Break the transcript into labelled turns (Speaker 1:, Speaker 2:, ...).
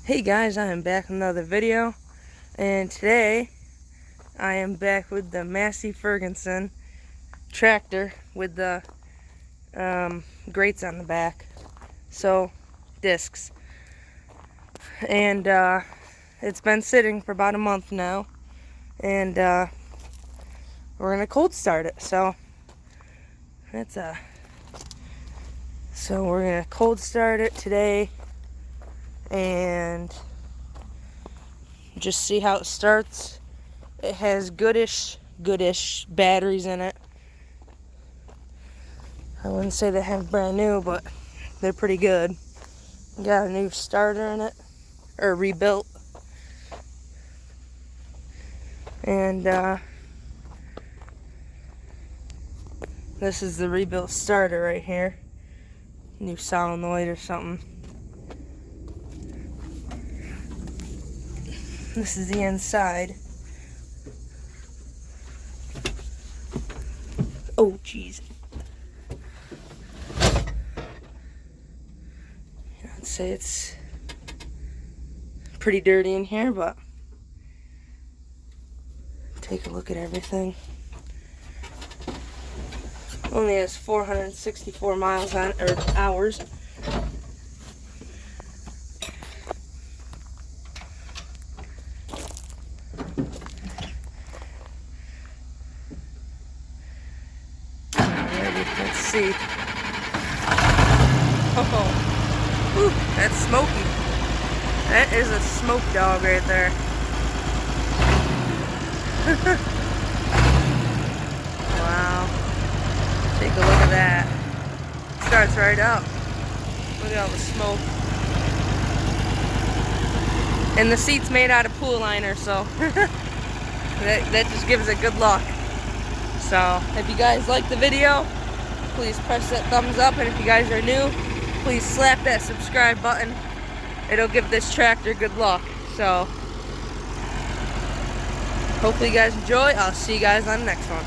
Speaker 1: Hey guys, I am back with another video, and today I am back with the Massey Ferguson tractor with the grates on the back, so discs, and it's been sitting for about a month now, and we're gonna cold start it. So we're gonna cold start it today and just see how it starts. It has goodish batteries in it. I wouldn't say they have brand new, but they're pretty good. Got a new starter in it, or rebuilt. And this is the rebuilt starter right here. New solenoid or something. This is the inside. Oh, jeez. I'd say it's pretty dirty in here, but take a look at everything. Only has 464 miles on it, or hours. Let's see. Oh, ooh, that's smoky. That is a smoke dog right there. Wow. Take a look at that. Starts right up. Look at all the smoke. And the seat's made out of pool liner, so that just gives it good luck. So, if you guys like the video, please press that thumbs up, and if you guys are new, please slap that subscribe button. It'll give this tractor good luck. So, hopefully you guys enjoy. I'll see you guys on the next one.